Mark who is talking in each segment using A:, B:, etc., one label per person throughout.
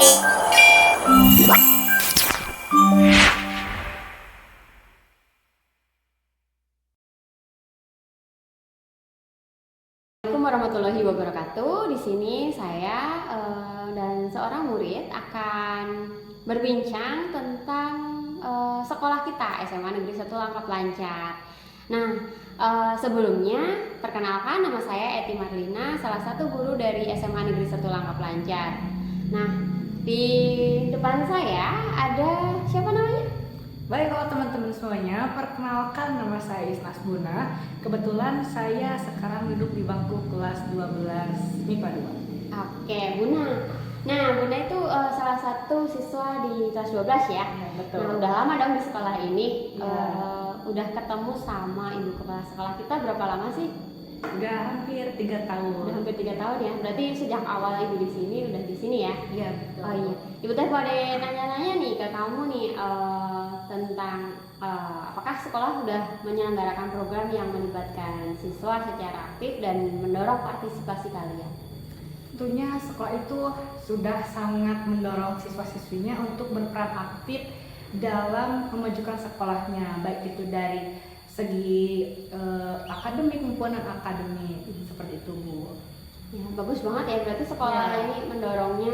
A: Assalamualaikum warahmatullahi wabarakatuh. Di sini saya dan seorang murid akan berbincang tentang sekolah kita SMA Negeri 1 Langkap Lancar. Nah, sebelumnya perkenalkan, nama saya Eti Marlina, salah satu guru dari SMA Negeri 1 Langkap Lancar. Nah, di depan saya ada siapa namanya?
B: Baik, kalau teman-teman semuanya, perkenalkan nama saya Isnas Buna. Kebetulan saya sekarang duduk di bangku kelas 12 MIPA 2.
A: Oke, Buna. Nah, Buna itu salah satu siswa di kelas 12 ya?
B: Ya, betul.
A: Nah, udah lama dong di sekolah ini.
B: Ya.
A: Udah ketemu sama ibu kepala sekolah kita berapa lama sih?
B: Udah hampir 3 tahun.
A: Udah hampir 3 tahun ya? Berarti sejak awal ibu di sini, udah di sini ya?
B: Iya, betul.
A: Oh iya. Ibu teh boleh nanya-nanya nih ke kamu nih tentang apakah sekolah sudah menyelenggarakan program yang melibatkan siswa secara aktif dan mendorong partisipasi kalian?
B: Tentunya sekolah itu sudah sangat mendorong siswa-siswinya untuk berperan aktif dalam memajukan sekolahnya, baik itu dari segi akademik maupun non-akademik, seperti itu, Bu.
A: Ya, bagus banget ya, berarti sekolah
B: Ya.
A: ini mendorongnya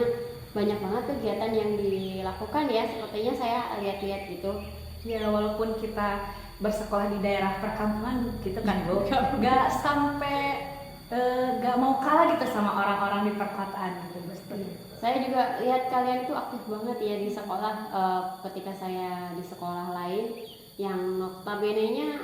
A: banyak banget kegiatan yang dilakukan ya, sepertinya saya lihat-lihat gitu.
B: Ya, walaupun kita bersekolah di daerah perkampungan gitu kan, Bu, nggak sampai nggak mau kalah gitu sama orang-orang di perkotaan gitu, Bu.
A: Saya juga lihat kalian itu aktif banget ya di sekolah. Ketika saya di sekolah lain yang notabene-nya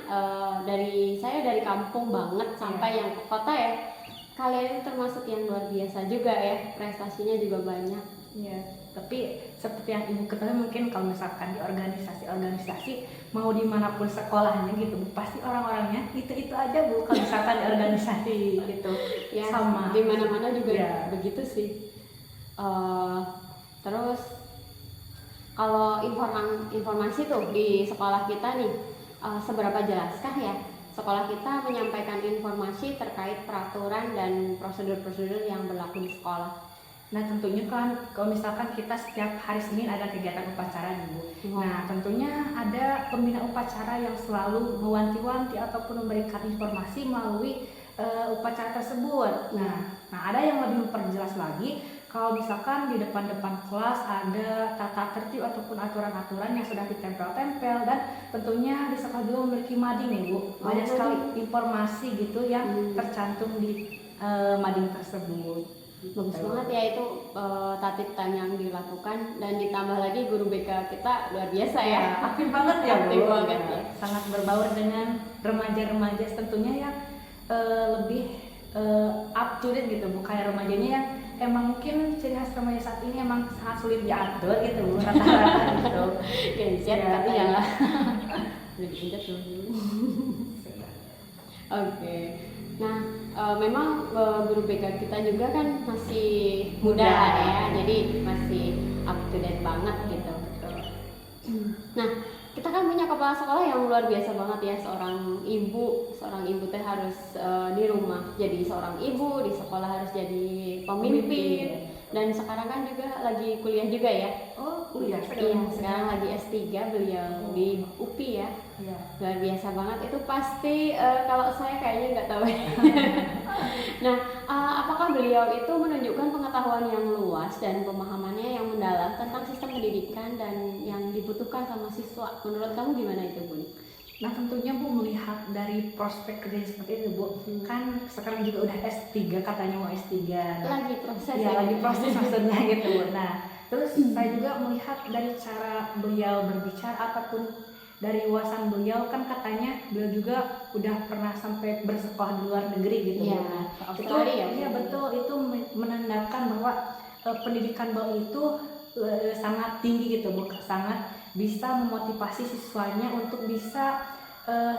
A: dari saya dari kampung banget sampai yang ke kota ya, kalian itu termasuk yang luar biasa juga ya, prestasinya juga banyak.
B: Ya, tapi seperti yang Ibu ketahui, mungkin kalau misalkan di organisasi-organisasi mau dimanapun sekolahnya gitu, Bu, pasti orang-orangnya itu aja, Bu, kalau misalkan di organisasi gitu.
A: Ya,
B: sama
A: di mana-mana juga
B: ya.
A: begitu sih. Terus kalau informasi tuh di sekolah kita nih, seberapa jelaskah ya sekolah kita menyampaikan informasi terkait peraturan dan prosedur-prosedur yang berlaku di sekolah?
B: Nah, tentunya kan kalau misalkan kita setiap hari Senin ada kegiatan upacara nih, Bu. Nah, tentunya ada pembina upacara yang selalu mewanti-wanti ataupun memberikan informasi melalui upacara tersebut. Nah, ada yang lebih memperjelas lagi kalau misalkan di depan-depan kelas ada tata tertib ataupun aturan-aturan yang sudah ditempel-tempel, dan tentunya di sekolah juga memiliki mading nih, Bu. Banyak sekali informasi gitu yang tercantum di mading tersebut.
A: Bagus banget ya itu tatip time yang dilakukan, dan ditambah lagi guru BK kita luar biasa ya.
B: Aktif banget ya, Bu.
A: Aktif banget ya.
B: Sangat berbaur dengan remaja-remaja tentunya yang lebih up to date gitu, Bu. Kayak remajanya yang emang mungkin ciri khas remaja saat ini emang sangat sulit diatur gitu, Bu, rata-rata gitu.
A: Genset
B: Ya,
A: katanya
B: iya.
A: lah. Udah diinjak dulu. Oke. Nah, memang guru BK kita juga kan masih muda ya, jadi masih up to date banget gitu. Nah, kita kan punya kepala sekolah yang luar biasa banget ya, seorang ibu teh harus di rumah jadi seorang ibu, di sekolah harus jadi pemimpin, dan sekarang kan juga lagi kuliah juga ya.
B: Oh, kuliah.
A: Iya, sekarang lagi S3 beliau di UPI ya.
B: Iya.
A: Luar biasa banget itu pasti, kalau saya kayaknya nggak tahu. Nah, apakah beliau itu menunjukkan pengetahuan yang luas dan pemahamannya yang mendalam tentang sistem pendidikan dan yang dibutuhkan sama siswa? Menurut kamu gimana itu, Bun?
B: Nah, tentunya, Bu, melihat dari prospek kerja seperti itu, Bu, kan sekarang juga udah S3, katanya mau S3.
A: Lagi proses
B: ya, lagi proses maksudnya gitu, Bu. Nah, terus saya juga melihat dari cara beliau berbicara ataupun dari wawasan beliau, kan katanya beliau juga udah pernah sampai bersekolah di luar negeri gitu,
A: ya,
B: Bu. Nah,
A: ke Australia.
B: Iya, betul, itu menandakan bahwa pendidikan beliau itu sangat tinggi gitu, Bu, sangat bisa memotivasi siswanya untuk bisa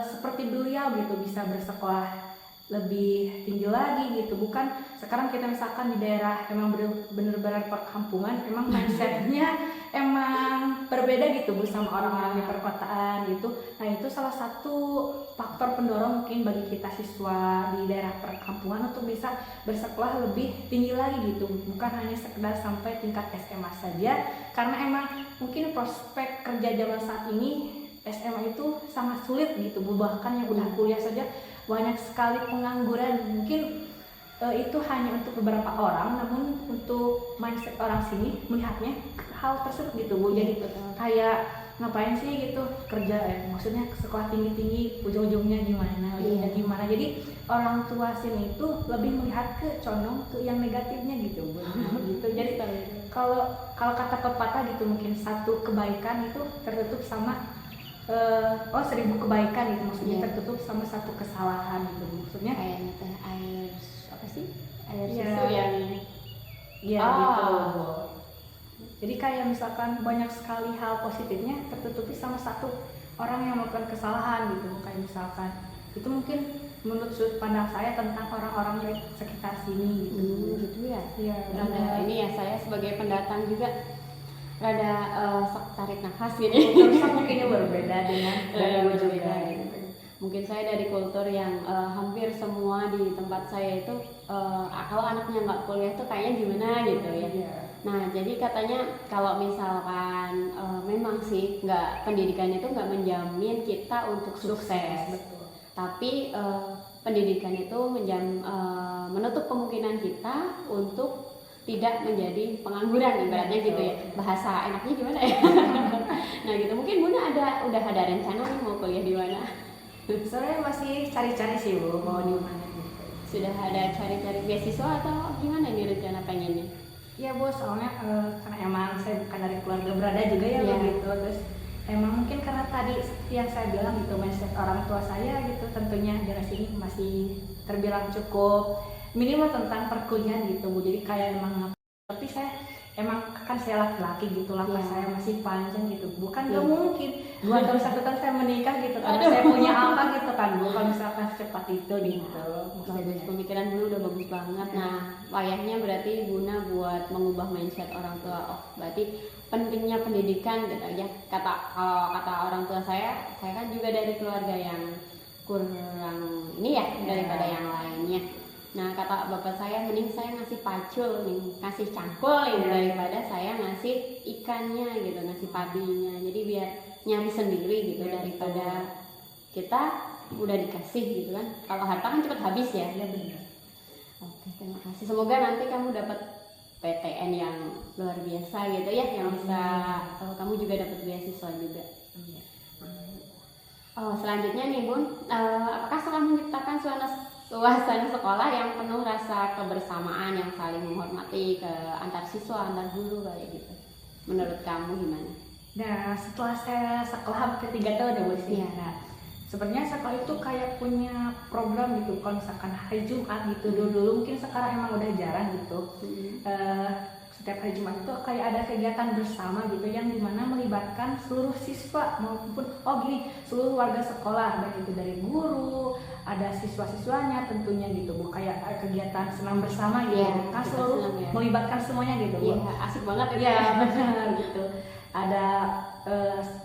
B: seperti beliau gitu, bisa bersekolah lebih tinggi lagi gitu. Bukan sekarang kita misalkan di daerah emang bener-bener perkampungan, emang mindsetnya emang berbeda gitu Bu sama orang-orang di perkotaan gitu. Nah itu salah satu faktor pendorong mungkin bagi kita siswa di daerah perkampungan untuk bisa bersekolah lebih tinggi lagi gitu, bukan hanya sekedar sampai tingkat SMA saja, karena emang mungkin prospek kerja zaman saat ini SMA itu sangat sulit gitu Bu. Bahkan yang udah kuliah saja banyak sekali pengangguran. Mungkin itu hanya untuk beberapa orang, namun untuk mindset orang sini melihatnya hal tersebut gitu Bu. Jadi kayak ngapain sih gitu kerja maksudnya sekolah tinggi-tinggi ujung-ujungnya gimana, ujungnya gimana. Jadi orang tua sini itu lebih melihat ke condong ke yang negatifnya gitu Bu. Gitu. Jadi kalau kata pepatah gitu, mungkin satu kebaikan itu tertutup sama 1000 kebaikan gitu, maksudnya tertutup sama satu kesalahan gitu maksudnya.
A: Kayaknya teh air apa sih, air
B: Iya.
A: susu yang
B: Gitu. Jadi kayak misalkan banyak sekali hal positifnya tertutupi sama satu orang yang melakukan kesalahan gitu. Kayak misalkan itu mungkin menurut sudut pandang saya tentang orang-orang di sekitar sini gitu.
A: gitu ya.
B: Iya.
A: Rada ini ya, saya sebagai pendatang juga rada tarik nafas gini.
B: Kultur mungkinnya berbeda dengan
A: Berbeda
B: juga
A: gitu. Mungkin saya dari kultur yang hampir semua di tempat saya itu kalau anaknya nggak kuliah tuh kayaknya gimana gitu ya.
B: Iya.
A: Nah jadi katanya kalau misalkan memang sih pendidikan itu nggak menjamin kita untuk sukses.
B: Betul.
A: Tapi pendidikan itu menutup kemungkinan kita untuk tidak menjadi pengangguran ibaratnya gitu ya. Bahasa enaknya gimana ya? Nah gitu, mungkin Bunda udah ada rencana nih mau kuliah di mana?
B: Sebenarnya masih cari-cari sih Bu, mau di mana gitu.
A: Sudah ada cari-cari beasiswa atau gimana ini rencana pengennya?
B: Iya Bu, soalnya karena emang saya bukan dari keluarga berada juga ya begitu. Terus emang mungkin karena tadi seperti yang saya bilang gitu, mindset orang tua saya gitu, tentunya daerah sini masih terbilang cukup minimal tentang perkuliahan gitu Bu. Jadi kayak emang, tapi saya emang kan saya laki-laki gitu, lapas saya masih panjang gitu. Bukan gak mungkin 2 tahun 1 tahun saya menikah gitu kan. Saya punya apa gitu kan Bu, kalau misalkan secepat itu gitu.
A: Bagus, pemikiran Bunda udah bagus banget. Nah, wayahnya berarti Bunda buat mengubah mindset orang tua. Oh, berarti pentingnya pendidikan gitu ya. Kata orang tua saya kan juga dari keluarga yang kurang ini ya daripada yang lainnya. Nah kata bapak saya, mending saya ngasih pacul nih, ngasih cangkul nih daripada saya ngasih ikannya gitu, ngasih padinya. Jadi biar nyari sendiri gitu daripada kita udah dikasih gitu kan. Kalau harta kan cepat habis ya.
B: Ya benar.
A: Oke, terima kasih. Semoga nanti kamu dapat PTN yang luar biasa gitu ya, yang bisa kamu juga dapat beasiswa juga. Selanjutnya nih Bun, apakah setelah menciptakan suasana sekolah yang penuh rasa kebersamaan yang saling menghormati ke antar siswa, antar guru kayak gitu, menurut kamu gimana?
B: Nah setelah saya sekolah hampir 3 tahun ya Bu. Nah sebenarnya sekolah itu kayak punya program gitu, kalau misalkan hari Jumat gitu dulu mungkin sekarang emang udah jarang gitu. Setiap hari Jumat itu kayak ada kegiatan bersama gitu yang dimana melibatkan seluruh siswa maupun seluruh warga sekolah, baik itu dari guru, ada siswa-siswanya tentunya gitu Bu. Kayak kegiatan senam bersama gitu, kan seluruh melibatkan semuanya gitu Bu.
A: Iya, asik banget itu
B: ya. Benar gitu. Ada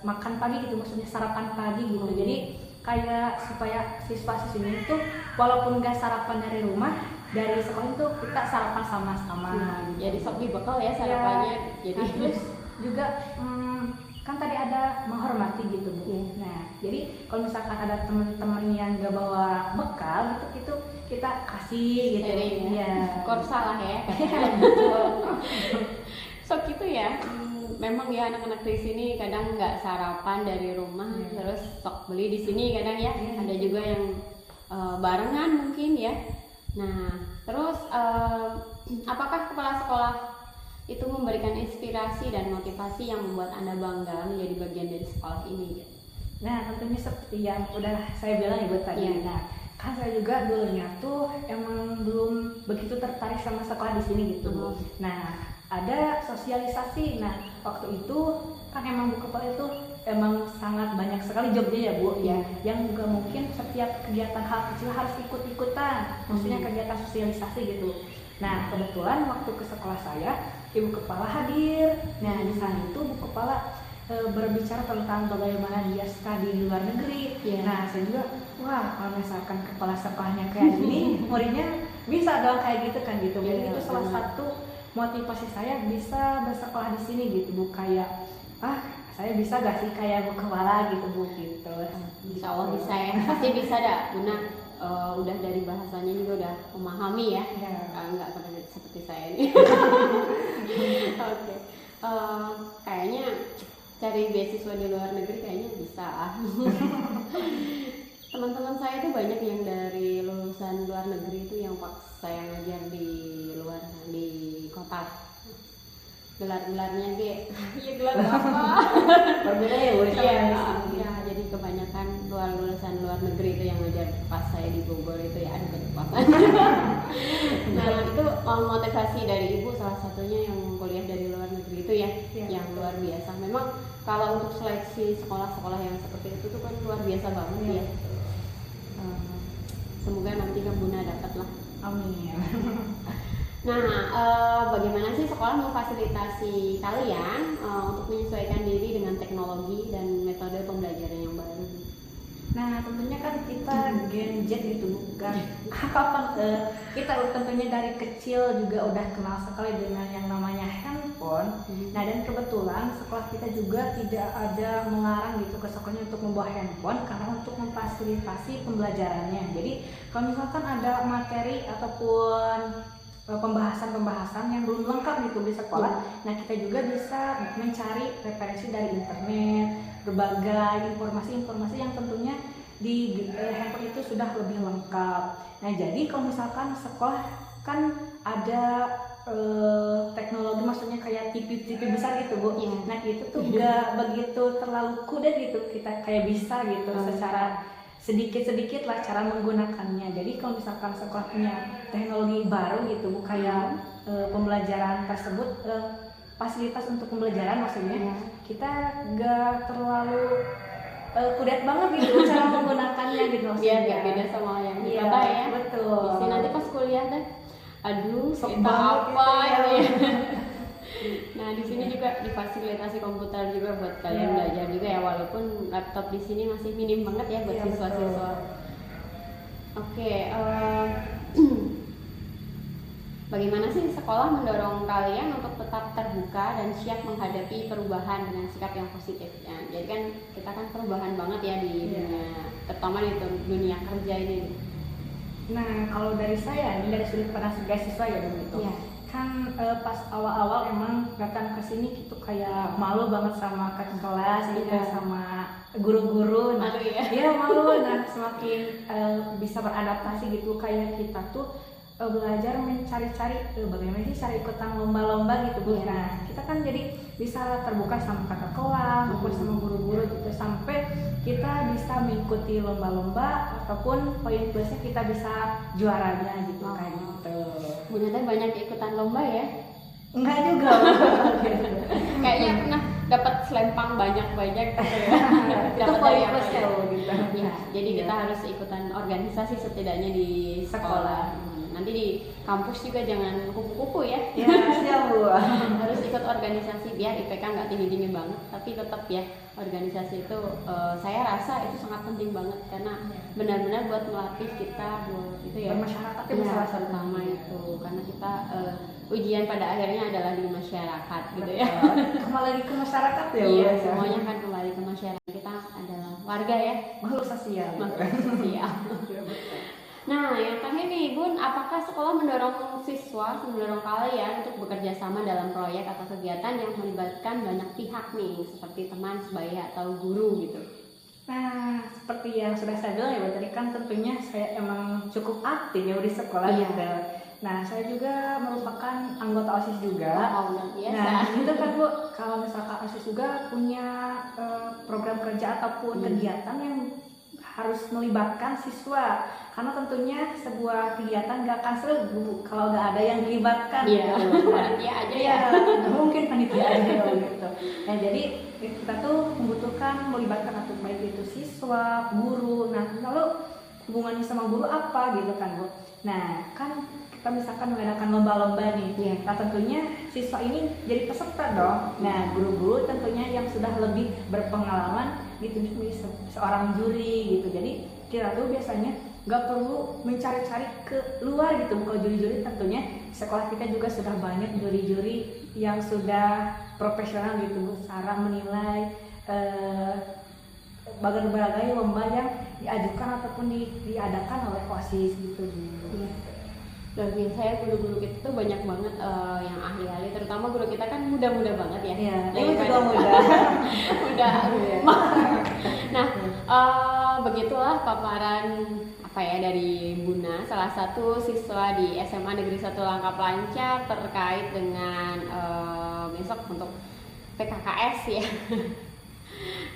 B: makan pagi gitu, maksudnya sarapan pagi gitu. Jadi kayak supaya siswa-siswinya itu walaupun gak sarapan dari rumah, dari sekolah itu kita sarapan sama-sama.
A: Jadi sok bekal ya sarapannya. Jadi
B: terus juga kan tadi ada menghormati gitu Bu. Nah jadi kalau misalkan ada teman-teman yang gak bawa bekal gitu, itu kita kasih gitu.
A: Ya. Korsa lah ya. Sok gitu ya. Memang ya anak-anak di sini kadang nggak sarapan dari rumah, terus sok beli di sini kadang ya. Ada juga yang barengan mungkin ya. Nah, terus apakah kepala sekolah itu memberikan inspirasi dan motivasi yang membuat Anda bangga menjadi bagian dari sekolah ini?
B: Nah, tentunya seperti yang udah saya bilang ya Bu tadi. Nah, kan saya juga dulunya tuh emang belum begitu tertarik sama sekolah di sini gitu. Nah, ada sosialisasi. Nah, waktu itu kan emang Bu Kepala itu emang sangat banyak sekali jobnya ya Bu ya, yang juga mungkin setiap kegiatan hal kecil harus ikut-ikutan, maksudnya kegiatan sosialisasi gitu. Nah, kebetulan waktu ke sekolah saya, Ibu Kepala hadir. Nah, di sana itu Bu Kepala berbicara tentang bagaimana dia studi di luar negeri. Nah, saya juga, wah, kalau misalkan kepala sekolahnya kayak gini, muridnya bisa dong kayak gitu kan gitu. Jadi itu salah satu motivasi saya bisa bersekolah di sini gitu Bu, kayak saya bisa gak sih kayak Bu Kepala gitu Bu gitu.
A: Insya Allah bisa ya, pasti bisa dah Bunda. Udah dari bahasanya juga udah memahami ya, nggak seperti saya ini. Oke. Kayaknya cari beasiswa di luar negeri kayaknya bisa. Teman-teman saya tuh banyak yang dari lulusan luar negeri itu yang pas saya ngajar di luar, di kota. Gelar-gelarnya ge, iya gelar apa?
B: Berbeda ya Bu.
A: Iya, jadi kebanyakan lulusan luar negeri itu yang ngajar pas saya di Bogor itu ya, ada kecepatan. Nah, itu motivasi dari Ibu salah satunya yang kuliah dari luar negeri itu ya, yang luar biasa. Memang kalau untuk seleksi sekolah-sekolah yang seperti itu tuh kan luar biasa banget ya. Semoga nanti Kak Bunda dapat lah.
B: Amin.
A: Nah, bagaimana sih sekolah memfasilitasi kalian untuk menyesuaikan diri dengan teknologi dan metode pembelajaran yang baru?
B: Nah, tentunya kan kita Gen Z gitu bukan? Kapan kita tentunya dari kecil juga udah kenal sekali dengan yang namanya handphone. Nah, dan kebetulan sekolah kita juga tidak ada melarang gitu ke sekolahnya untuk membawa handphone karena untuk memfasilitasi pembelajarannya. Jadi, kalau misalkan ada materi ataupun pembahasan-pembahasan yang belum lengkap gitu di sekolah, nah kita juga bisa mencari referensi dari internet, berbagai informasi-informasi yang tentunya di handphone itu sudah lebih lengkap. Nah, jadi kalau misalkan sekolah kan ada teknologi, maksudnya kayak TV besar gitu Bu. Nah, itu tuh gak begitu terlalu kuda gitu, kita kayak bisa gitu secara sedikit-sedikit lah cara menggunakannya. Jadi kalau misalkan sekolah punya teknologi baru gitu Bu, kayak pembelajaran tersebut, fasilitas untuk pembelajaran maksudnya, kita gak terlalu kudet banget gitu cara menggunakannya gitu maksudnya.
A: Biar gak beda sama yang di kota ya.
B: Betul.
A: Bisa nanti pas kuliah deh, aduh
B: Sok
A: kita apa
B: gitu
A: ya. Nah, di sini juga difasilitasi komputer juga buat kalian belajar juga ya, walaupun laptop di sini masih minim banget ya buat siswa-siswa. Oke, bagaimana sih sekolah mendorong kalian untuk tetap terbuka dan siap menghadapi perubahan dengan sikap yang positif? Ya, jadi kan kita kan perubahan banget ya di dunia, terutama di dunia kerja ini.
B: Nah, kalau dari saya ini dari sudut pandang sebagai siswa ya begitu. Kan pas awal-awal emang datang ke sini gitu kayak malu banget sama kakak kelas gitu, sama guru-guru. Nah,
A: malu ya?
B: Iya malu. Nah, semakin bisa beradaptasi gitu, kayak kita tuh belajar mencari-cari bagaimana sih cara ikutan lomba-lomba gitu Bu. Nah, kita kan jadi bisa terbuka sama kakak kelas maupun sama guru-guru gitu, sampai kita bisa mengikuti lomba-lomba ataupun poin plusnya kita bisa juaranya gitu kayak gitu.
A: Bunda teh banyak ikutan lomba ya?
B: Enggak juga.
A: Kayaknya pernah dapat selempang banyak-banyak gitu ya.
B: Itu poin plusnya gitu.
A: Ya, jadi kita harus ikutan organisasi setidaknya di sekolah. Nanti di kampus juga jangan kupu-kupu ya.
B: Ya, siap Bu.
A: Harus ikut organisasi biar IPK nggak tinggi-tinggi banget, tapi tetap ya organisasi itu saya rasa itu sangat penting banget karena benar-benar buat melatih kita buat itu ya.
B: Bermasyarakat itu salah satu
A: pertama itu karena kita ujian pada akhirnya adalah di masyarakat gitu ya.
B: Kembali lagi ke masyarakat ya Bu.
A: Iya, semuanya kan kembali ke masyarakat. Kita adalah warga ya,
B: makhluk sosial.
A: makhluk sosial. Nah, yang terakhir nih Bun, apakah sekolah mendorong kalian untuk bekerja sama dalam proyek atau kegiatan yang melibatkan banyak pihak nih, seperti teman sebaya atau guru gitu?
B: Nah, seperti yang sudah saya bilang ya Bu, tadi kan tentunya saya emang cukup aktif ya di sekolah gitu. Nah, saya juga merupakan anggota OSIS juga. Nah, itu kan Bu, kalau misalkan OSIS juga punya program kerja ataupun kegiatan yang harus melibatkan siswa, karena tentunya sebuah kegiatan gak akan seru Bu, kalau gak ada yang dilibatkan.
A: Iya,
B: gitu.
A: panitia aja ya.
B: Iya, mungkin panitia aja gitu. Nah jadi kita tuh membutuhkan melibatkan atau baik itu siswa, guru. Nah lalu hubungannya sama guru apa gitu kan Bu? Nah kan kita misalkan mengadakan lomba-lomba nih,
A: Iya.
B: nah tentunya siswa ini jadi peserta dong. Nah guru-guru tentunya yang sudah lebih berpengalaman ditunjuk menjadi seorang juri gitu. Jadi kita tuh biasanya nggak perlu mencari-cari ke luar gitu. Kalau juri-juri tentunya sekolah kita juga sudah banyak juri-juri yang sudah profesional gitu, cara menilai berbagai lomba yang diajukan ataupun diadakan oleh OSIS gitu.
A: Iya. Luar biasa ya, guru-guru kita tuh banyak banget yang ahli-ahli, terutama guru kita kan muda-muda banget ya.
B: Iya,
A: Lagi
B: ini juga
A: pada-
B: muda.
A: Udah. Nah, begitulah paparan apa ya dari Buna, salah satu siswa di SMA Negeri 1 Langkap Lancar terkait dengan besok untuk PKKS ya.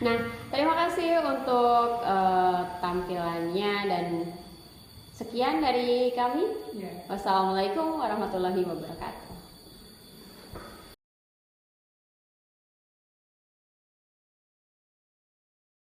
A: Nah, terima kasih untuk tampilannya dan sekian dari kami.
B: Iya.
A: Wassalamualaikum warahmatullahi wabarakatuh.